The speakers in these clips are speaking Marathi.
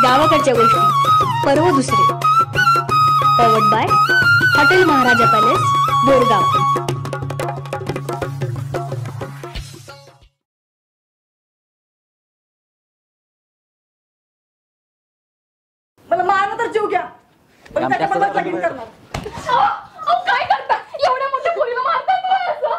गावाकडच्या गोष्टी पर्व दुसरे. Powered by hotel Maharaja palace, Borgaon. मला मारलं तर जीव घ्या, पण त्याच्याबरोबर लगीन करणार. काय करता? एवढ्या मोठ्या पोरीला मारतात?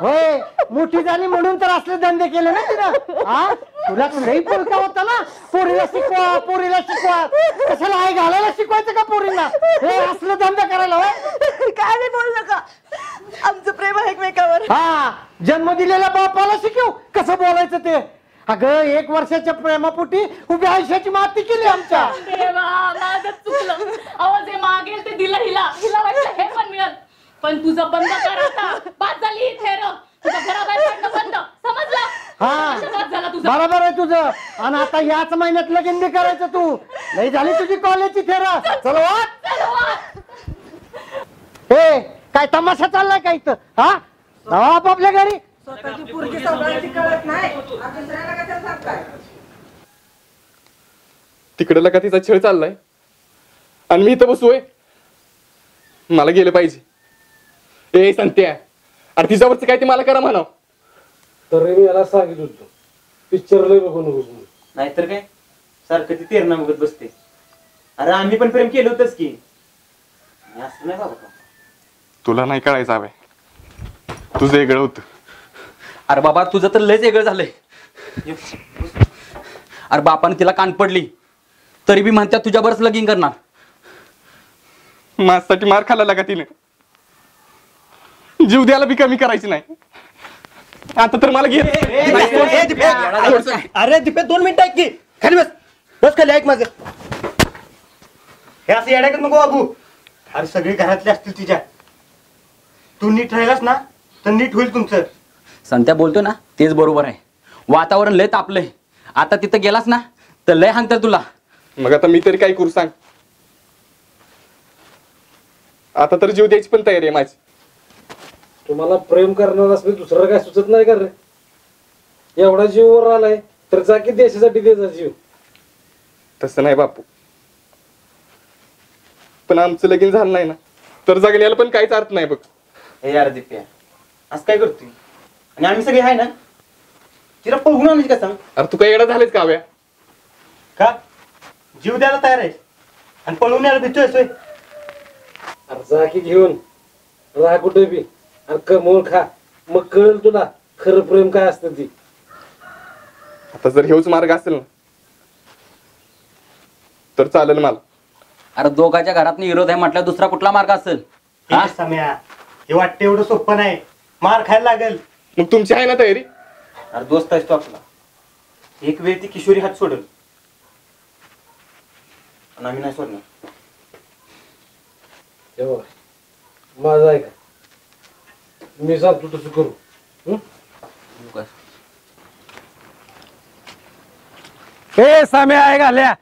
होय, मोठी झाली म्हणून तर असले धंदे केले ना तिनं. हा, तुला लई पोरका होता ना, पोरीला शिकवा पोरीला शिकवा. कशाला आई घालायला शिकवायचं का पोरीला? हे असलं धंदा करायला होय. काय नाही बोल नका, आमचं प्रेम आहे एकमेकावर. हा, जन्म दिलेल्या बापाला शिकव कसं बोलायचं ते. अगं 1 वर्षाच्या प्रेमापोटी उभ्या आयुष्याची माती केली आमच्या. देवा, माझं चुकलं. आवाज हे मागेल ते दिलं हिला. हिला वाटलं हे पण मिळत, पण तुझं बंद कर आता. बाद झाली ही थेर. तुझं घराबाहेर पडणं बंद, समजलं? हा, झाला तुझं. बरोबर आहे तुझं. आणि आता याच महिन्यात लगीन बी करायचं तू. नाही झाली तुझी कॉलेजची थेर. चलो हे काय तमाशा चाललाय का इथं? हा, आपापल्या घरी. स्वतःची पोरगी सांभाळायची कळत नाही, आता दुसऱ्याला कशाला सांगताय? तिकडे का तिचा छळ चाललाय आणि मी इथं बसलोय. मला गेलं पाहिजे. ए संत्या, अरे तिच्यावरच काय ते मला करा म्हणाव. तरी मी याला सांगितलं होतं पिक्चर लय बघू नको. नाहीतर काय सारखं ती तेरणा बघत बसते. अरे आम्ही पण प्रेम केलं होतच की. असं नाही बाबा. तुला नाही कळायचं हवंय, तुझं वेगळं होतं. अरे बाबा तुझं तर लयच वेगळं झालंय. अरे बापाने तिला कान पडली तरी बी म्हणत्या तुझ्यावरच लगीन करणार. माझ्यासाठी मार खाल्ला लागा तिने. जीव द्यायला बी कमी करायची नाही. आता तर मला घे. अरे दीपे 2 मिनिटं ऐक की. खाली बस, बस खाली ऐक माझं. हे असं येड्या नको बाबू. अरे सगळे घरातले असतील तिच्या. तू नीट राहिलास ना तर नीट होईल तुमचं. संत्या बोलतो ना तेच बरोबर आहे. वातावरण लय तापलंय. आता तिथं गेलास ना तर लय हाणतात तुला. मग आता मी तरी काय करू सांग. आता तर जीव द्यायची पण तयारी आहे माझी. तुम्हाला प्रेम करणार असले दुसरं काय सुचत नाही का रे? एवढा जीव वर आलाय तर जा की देशासाठी द्यायचा जीव. तसं नाही बापू, पण आमचं लगीन झालं नाही ना तर जगण्याला पण काहीच अर्थ नाही बघ. हे यार दीप्या असं काय करतोय? आणि आम्ही सगळे आहे ना. तिला पळवून आणायची का सांग? अरे तू काय येडा झालेस का हव्या? का जीव द्यायला तयार आहे आणि पळवून यायला भीतोय सोय? अरे जा की घेऊन राहा कुठे बी आणि कमवून खा. मग कळेल तुला खरं प्रेम काय असतं ती. आता जर हेच मार्ग असेल ना तर चालेल मला. अरे दोघाच्या घरात विरोध आहे म्हटलं दुसरा कुठला मार्ग असेल? सम्या हे वाटतं एवढं सोपं नाही. मार खायला लागेल. मग तुमची आहे ना तयारी? अरे दोस्त आहेस तो आपला. एक वेळ ती किशोरी हात सोडेल आणि आम्ही नाही सोडणार. माझं आहे का? मी सांगतो तसं करू. हे सामे आहे घाल्या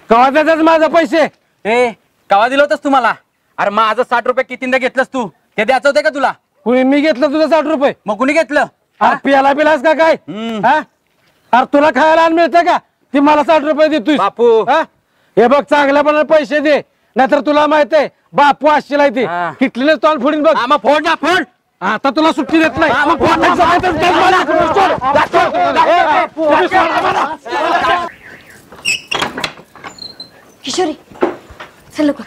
कवा देतात माझे पैसे? ए कवा दिलं होतस तुम्हाला? अरे माझं 60 रुपये कितींदा घेतलंस तू? ते द्यायचं होते का तुला? कुणी मी घेतलं तुझं 60 रुपये? मग कुणी घेतलं? अरे पियाला पिलास का काय? हा, अरे तुला खायला आण मिळतं का? ती मला 60 रुपये देतोय बापू. हे बघ चांगल्यापणाने पैसे दे नाहीतर तुला माहित आहे बापू असशील ती किटलीने तोंड फोडीन बघ. मग फोड ना फोड. आता तुला सुट्टी देत नाही. किशोरी चल लवकर.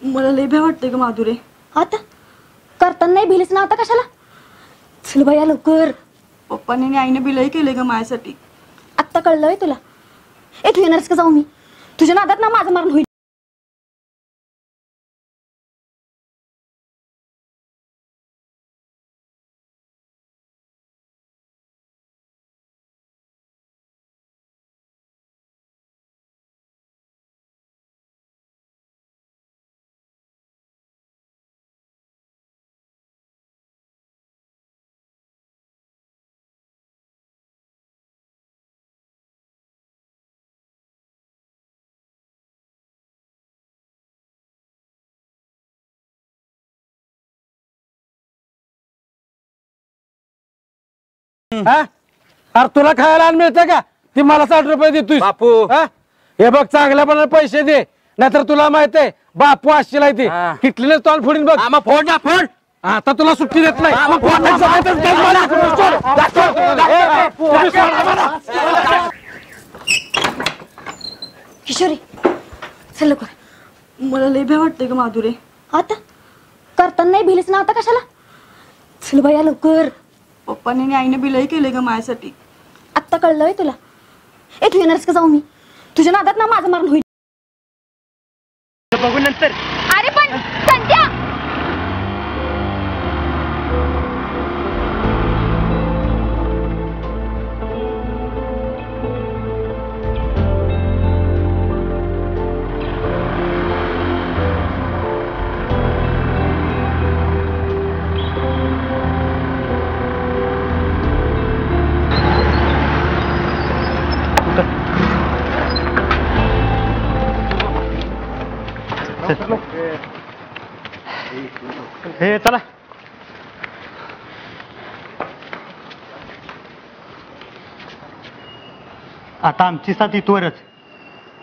मला लय भय वाटतंय ग माधुरे. आता करताना नाही भिलीस ना, आता कशाला? चल बाया लवकर. पप्पाने आणि आईने बिलही केले ग माझ्यासाठी. आत्ता कळलंय तुला? तू येणारच का जाऊ मी? तुझ्या नादात ना माझं मरण होईल. अरे तुला खायला आण मिळतं का? ती मला 60 रुपये देतोय बापू. हे बघ चांगल्यापणाने पैसे दे नाहीतर तुला माहित आहे बापू असशील आहे ते हा. किटलीने तोंड फोडीन बघ मग फोड ना फोड. आता तुला सुट्टी देत नाही किशोरी चल लवकर. मला लय भ्या वाटतंय ग माधुरे. आता करताना नाही भिलीस ना आता कशाला? चल बाया लवकर. पप्पाने आणि आईने बिलही केले ग माझ्यासाठी. आत्ता कळलंय तुला? तू येणारच का जाऊ मी? तुझ्या नादात ना माझं मारण होईल. बघू नंतर. अरे पण संध्या हे चला. आता आमची साथ इथवरच.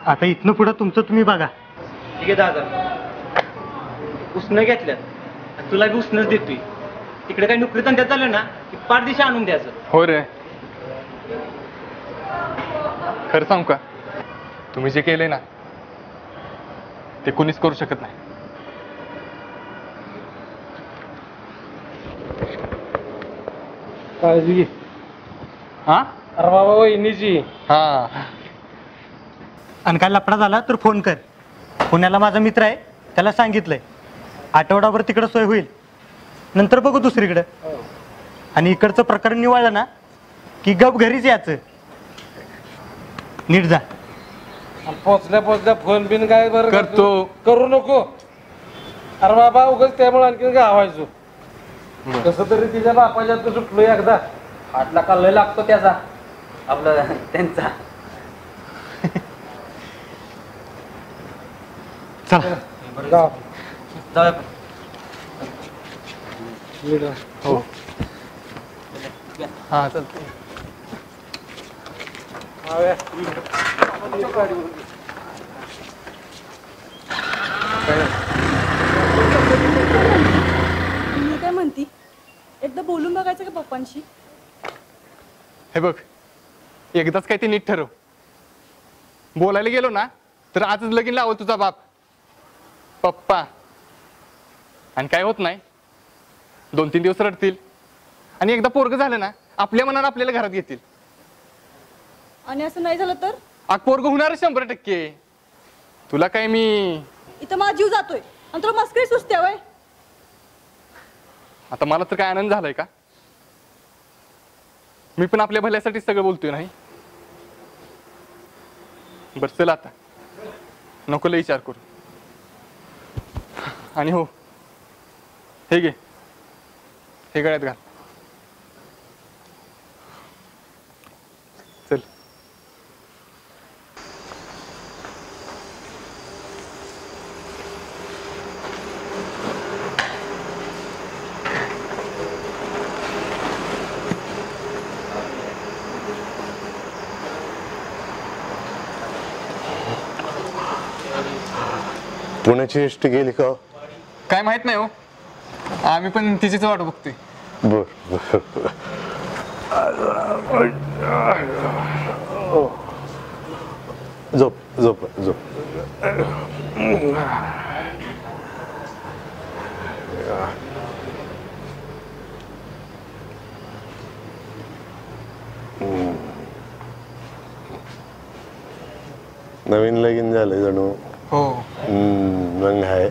आता इथनं पुढं तुमचं तुम्ही बघा. ठीक आहे दादा उसनं घेतल्यात तुला बी उसनच देतोय. तिकडे काही नोकरी धंद्यात झालं ना की पारदेशी आणून द्यायचं. हो रे खरं सांगू का तुम्ही जे केलंय ना ते कोणीच करू शकत नाही. काळजी घे. हा अरे बाबा वहिनीची. हा आणि काय लफडा झाला तर फोन कर. पुण्याला माझा मित्र आहे त्याला सांगितलंय आठवडाभर तिकडं सोय होईल. नंतर बघू दुसरीकडं. आणि इकडचं प्रकरण निवडलं ना की गप घरीच यायचं. नीट जा. पोचल्या पोचल्या फोन बिन काय बरं करतो. करू नको. अरे बाबा उगाच त्यामुळे आणखी गावायचो. कसं तरी तिच्या बापाच्या तर सुटलो एकदा. हातला काल लागतो त्याचा आपला त्यांचा. चला. गाव. जाऊया हो हा चालतंय. मी काय म्हणती एकदा बोलून बघायचं का पप्पांशी? हे बघ एकदाच काय ते नीट ठरव. बोलायला गेलो ना तर आजच लगीन लावल तुझा बाप पप्पा. आणि काय होत नाही 2-3 दिवस रडतील आणि एकदा पोरग झालं ना आपल्या मनानं आपल्याला घरात घेतील. आणि असं नाही झालं तर? आग पोरग होणार 100%. तुला काय मी इथं माझा जीव जातोय आणि तुला मस्करी सुचते वय. आता मला तर काय आनंद झालाय का? मी पण आपल्या भल्यासाठी सगळं बोलतोय नाही. बरं चल आता नको लय विचार करू. आणि हो हे घे हे गळ्यात घाल. चल पुण्याची एस टी गेली का? काय माहित नाही हो. आम्ही पण तिचीच वाट बघतोय. बर झोप झोप झोप. नवीन लगीन झालंय जणू. हो मग आहे.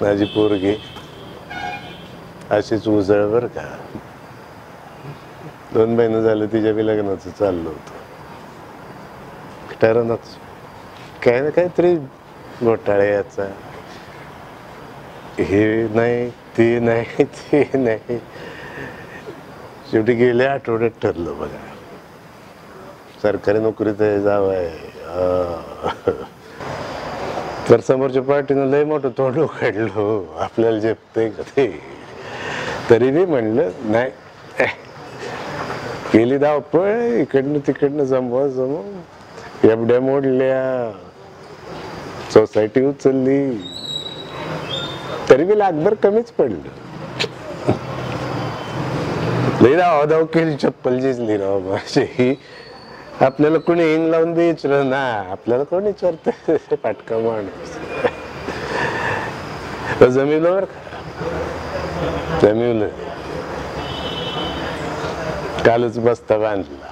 माझी पोरगी अशीच उजळ बर का. 2 महिने झाले तिच्या बी लग्नाचं चाललं होतं. ठरवणच काय ना काहीतरी घोटाळे याचा. हे नाही ते नाही ते नाही. शेवटी गेल्या आठवड्यात ठरलं बघा. सरकारी नोकरीत जावं आहे. तर समोरच्या पार्टीनं लय मोठं तोंड उघडलो, आपल्याला झेपतंय का ते. तरी मी म्हणलं नाही, गेली धावपळ, इकडनं तिकडनं जमवा एवढ्या मोडल्या, सोसायटी उचलली, तरी मी लाखभर कमीच पडलं. लई धाव केली, चप्पल झिजली राव माझी. आपल्याला कोणी हिंग लावून द्यायचं ना, आपल्याला कोणी विचारत पाटका माणूस. जमिवलं बर का, जमिवलं. कालच बस्ता बांधला,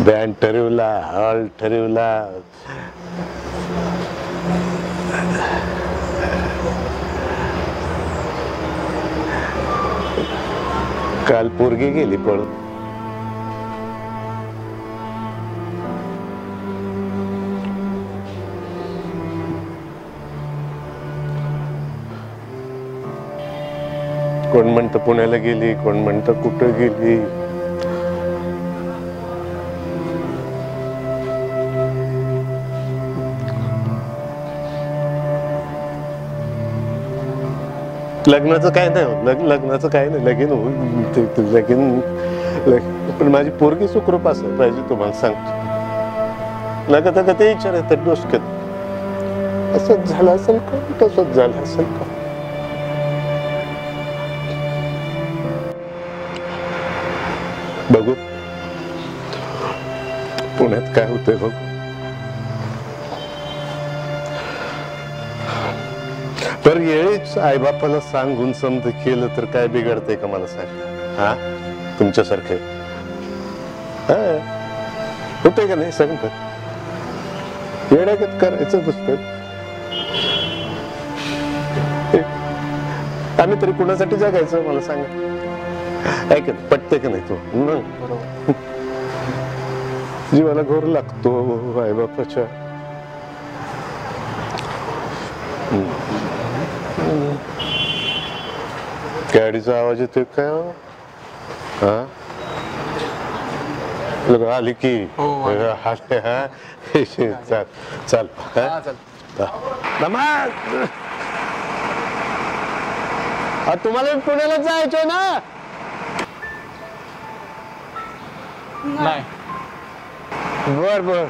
बँड ठरवला, हॉल ठरवला. काल पोरगी गेली पळून. कोण म्हणतं पुण्याला गेली, कोण म्हणतं कुठं गेली. लग्नाचं काय नाही, लग्नाचं काय नाही, लगीन होईल लगीन. पण माझी पोरगी सुखरूप असायला पाहिजे, तुम्हाला सांगतो. लगत का ते विचार येतात डोसक्यात, असंच झालं असेल का, तसंच झालं असेल का. बघू पुण्यात काय होतंय बघू. तर येळीच आईबापाला सांगून समज केलं तर काय बिघडतंय का मला सांग. हा तुमच्यासारखे होतंय का नाही सांगत. येड्यागत करायचं नसतं. आम्ही तरी कुणासाठी जगायचं मला सांगा. ऐकत पटतंय का नाही तू. जीवाला घोर लागतो आईबापाच्या. गाडीचा आवाज येतोय काय. हा आली की चाल चाल तुम्हाला पुण्याला जायचंय ना. नाही बर बर.